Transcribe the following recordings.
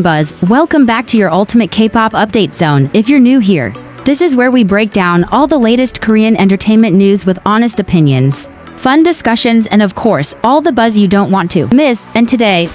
Buzz, welcome back to your ultimate K-pop update zone. If you're new here, this is where we break down all the latest Korean entertainment news with honest opinions, fun discussions, and of course, all the buzz you don't want to miss. And today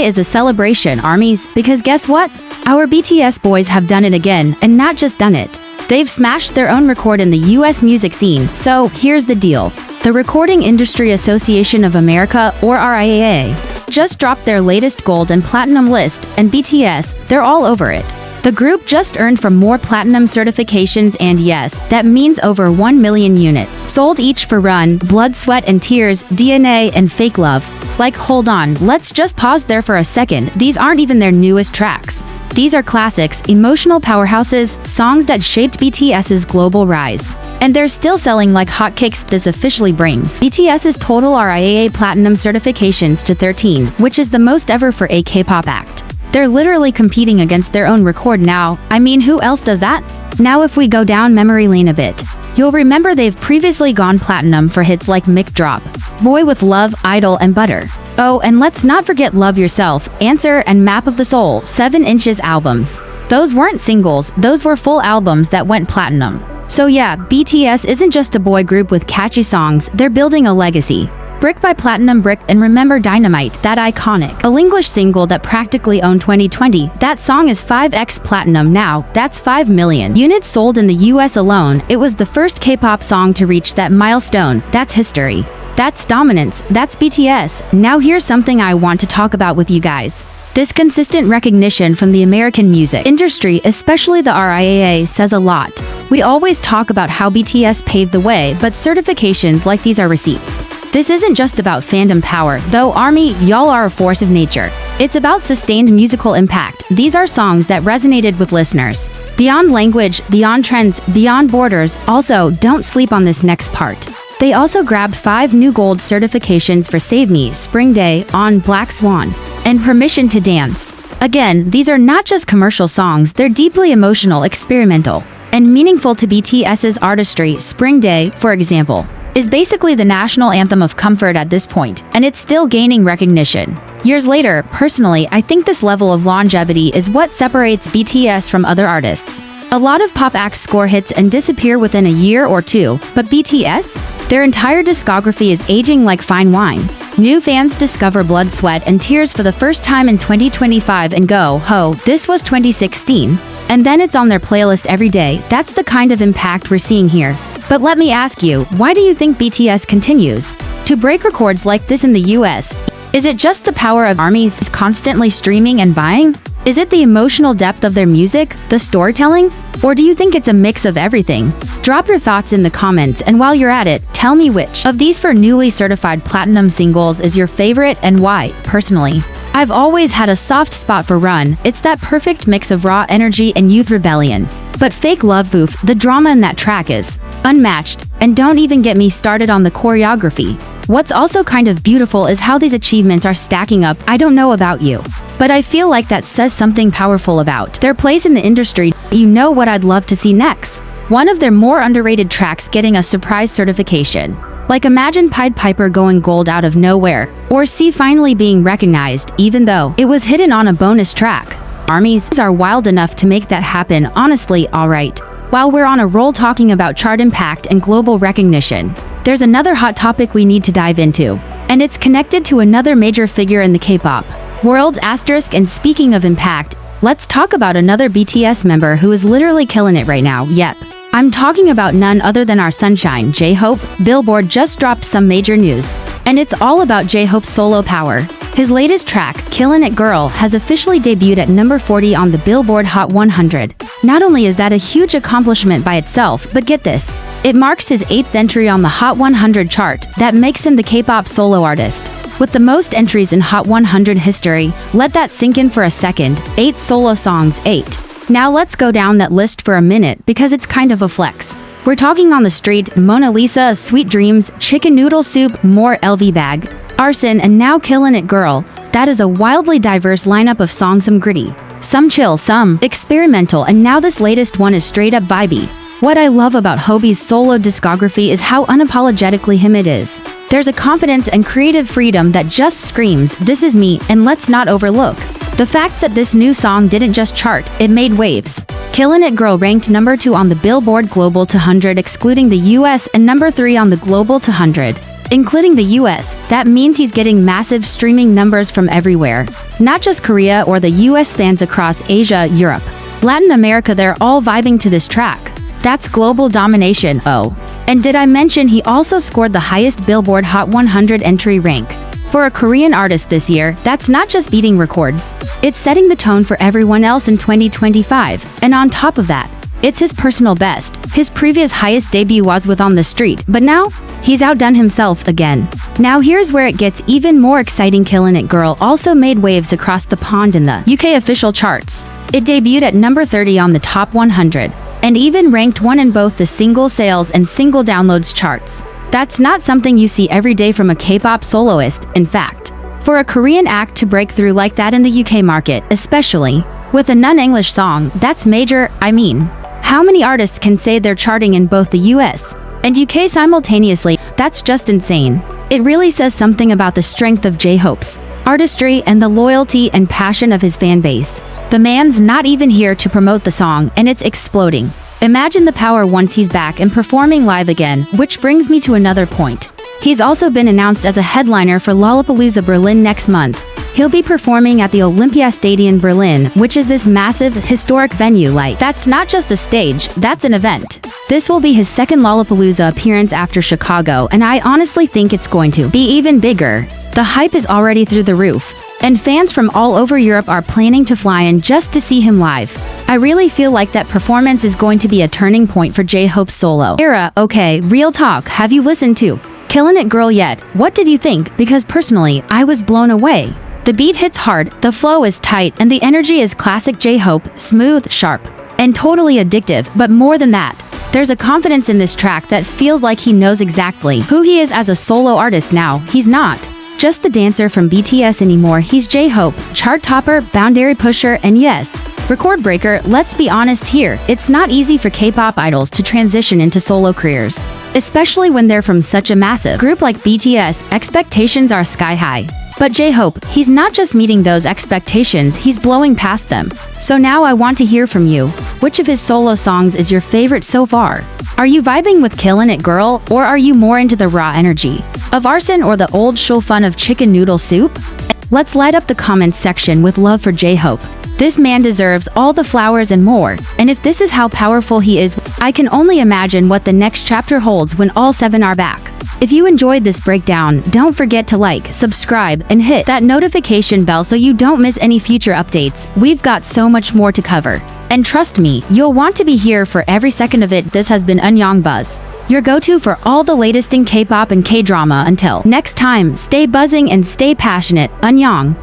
is a celebration, armies, because guess what? Our BTS boys have done it again, and not just done it. They've smashed their own record in the US music scene. So here's the deal. The Recording Industry Association of America, or RIAA, just dropped their latest gold and platinum list, and BTS, they're all over it. The group just earned for more platinum certifications, and yes, that means over 1 million units sold each for Run, Blood, Sweat and Tears, DNA and Fake Love. Like, hold on, let's just pause there for a second. These aren't even their newest tracks. These are classics, emotional powerhouses, songs that shaped BTS's global rise. And they're still selling like hotcakes. This officially brings BTS's total RIAA platinum certifications to 13, which is the most ever for a K-pop act. They're literally competing against their own record now. I mean, who else does that? Now if we go down memory lane a bit, you'll remember they've previously gone platinum for hits like Mic Drop, Boy with Love, Idol and Butter. Oh, and let's not forget Love Yourself, Answer and Map of the Soul, 7 Inches albums. Those weren't singles, those were full albums that went platinum. So yeah, BTS isn't just a boy group with catchy songs, they're building a legacy. Brick by Platinum Brick and Remember Dynamite, that iconic English single that practically owned 2020, that song is 5x platinum now, that's 5 million units sold in the US alone. It was the first K-pop song to reach that milestone. That's history. That's dominance. That's BTS. Now here's something I want to talk about with you guys. This consistent recognition from the American music industry, especially the RIAA, says a lot. We always talk about how BTS paved the way, but certifications like these are receipts. This isn't just about fandom power, though ARMY, y'all are a force of nature. It's about sustained musical impact. These are songs that resonated with listeners. Beyond language, beyond trends, beyond borders. Also, don't sleep on this next part. They also grabbed 5 new gold certifications for Save Me, Spring Day, On, Black Swan, and Permission to Dance. Again, these are not just commercial songs, they're deeply emotional, experimental, and meaningful to BTS's artistry. Spring Day, for example, is basically the national anthem of comfort at this point, and it's still gaining recognition. Years later, personally, I think this level of longevity is what separates BTS from other artists. A lot of pop acts score hits and disappear within a year or two, but BTS? Their entire discography is aging like fine wine. New fans discover Blood, Sweat and Tears for the first time in 2025 and go, ho, this was 2016. And then it's on their playlist every day. That's the kind of impact we're seeing here. But let me ask you, why do you think BTS continues to break records like this in the US? Is it just the power of ARMYs constantly streaming and buying? Is it the emotional depth of their music, the storytelling? Or do you think it's a mix of everything? Drop your thoughts in the comments, and while you're at it, tell me which of these 4 newly certified platinum singles is your favorite and why. Personally, I've always had a soft spot for Run. It's that perfect mix of raw energy and youth rebellion. But Fake Love Boof, the drama in that track is unmatched, and don't even get me started on the choreography. What's also kind of beautiful is how these achievements are stacking up. I don't know about you, but I feel like that says something powerful about their place in the industry. You know what I'd love to see next? One of their more underrated tracks getting a surprise certification. Like imagine Pied Piper going gold out of nowhere, or C finally being recognized, even though it was hidden on a bonus track. ARMYs are wild enough to make that happen. Honestly, alright. While we're on a roll talking about chart impact and global recognition, there's another hot topic we need to dive into, and it's connected to another major figure in the K-pop world. And speaking of impact, let's talk about another BTS member who is literally killing it right now. Yep, I'm talking about none other than our sunshine, JHope. Billboard just dropped some major news, and it's all about JHope's solo power. His latest track, Killin It Girl, has officially debuted at number 40 on the Billboard Hot 100. Not only is that a huge accomplishment by itself, but get this, it marks his 8th entry on the Hot 100 chart. That makes him the K-pop solo artist with the most entries in Hot 100 history. Let that sink in for a second. 8 solo songs, 8. Now let's go down that list for a minute because it's kind of a flex. We're talking On the Street, Mona Lisa, Sweet Dreams, Chicken Noodle Soup, More, LV Bag, Arson, and now Killin It Girl. That is a wildly diverse lineup of songs, some gritty, some chill, some experimental, and now this latest one is straight up vibey. What I love about Hobi's solo discography is how unapologetically him it is. There's a confidence and creative freedom that just screams, "This is me," and let's not overlook the fact that this new song didn't just chart, it made waves. Killin It Girl ranked number 2 on the Billboard Global 200 excluding the US and number 3 on the Global 200. Including the US, that means he's getting massive streaming numbers from everywhere. Not just Korea or the US, fans across Asia, Europe, Latin America, they're all vibing to this track. That's global domination. Oh, and did I mention he also scored the highest Billboard Hot 100 entry rank? For a Korean artist this year, that's not just beating records. It's setting the tone for everyone else in 2025. And on top of that, it's his personal best. His previous highest debut was with On the Street, but now, he's outdone himself again. Now here's where it gets even more exciting. Killin It Girl also made waves across the pond in the UK official charts. It debuted at number 30 on the top 100, and even ranked 1 in both the single sales and single downloads charts. That's not something you see every day from a K-pop soloist, in fact. For a Korean act to break through like that in the UK market, especially with a non-English song, that's major. I mean, how many artists can say they're charting in both the US and UK simultaneously? That's just insane. It really says something about the strength of JHope's artistry and the loyalty and passion of his fan base. The man's not even here to promote the song, and it's exploding. Imagine the power once he's back and performing live again, which brings me to another point. He's also been announced as a headliner for Lollapalooza Berlin next month. He'll be performing at the Olympiastadion Berlin, which is this massive, historic venue. Like, that's not just a stage, that's an event. This will be his second Lollapalooza appearance after Chicago, and I honestly think it's going to be even bigger. The hype is already through the roof, and fans from all over Europe are planning to fly in just to see him live. I really feel like that performance is going to be a turning point for JHope's solo era. Okay, real talk, have you listened to Killin It Girl yet? What did you think? Because personally, I was blown away. The beat hits hard, the flow is tight, and the energy is classic JHope, smooth, sharp, and totally addictive. But more than that, there's a confidence in this track that feels like he knows exactly who he is as a solo artist now. He's not just the dancer from BTS anymore, he's JHope, chart topper, boundary pusher, and yes, record breaker. Let's be honest here, it's not easy for K-pop idols to transition into solo careers, especially when they're from such a massive group like BTS. Expectations are sky high. But JHope, he's not just meeting those expectations, he's blowing past them. So now I want to hear from you. Which of his solo songs is your favorite so far? Are you vibing with Killin It Girl, or are you more into the raw energy of arson or the old school fun of chicken noodle soup? Let's light up the comments section with love for JHope. This man deserves all the flowers and more, and if this is how powerful he is, I can only imagine what the next chapter holds when all 7 are back. If you enjoyed this breakdown, don't forget to like, subscribe, and hit that notification bell so you don't miss any future updates. We've got so much more to cover. And trust me, you'll want to be here for every second of it. This has been Anyong Buzz, your go-to for all the latest in K-pop and K-drama. Until next time, stay buzzing and stay passionate. Anyong.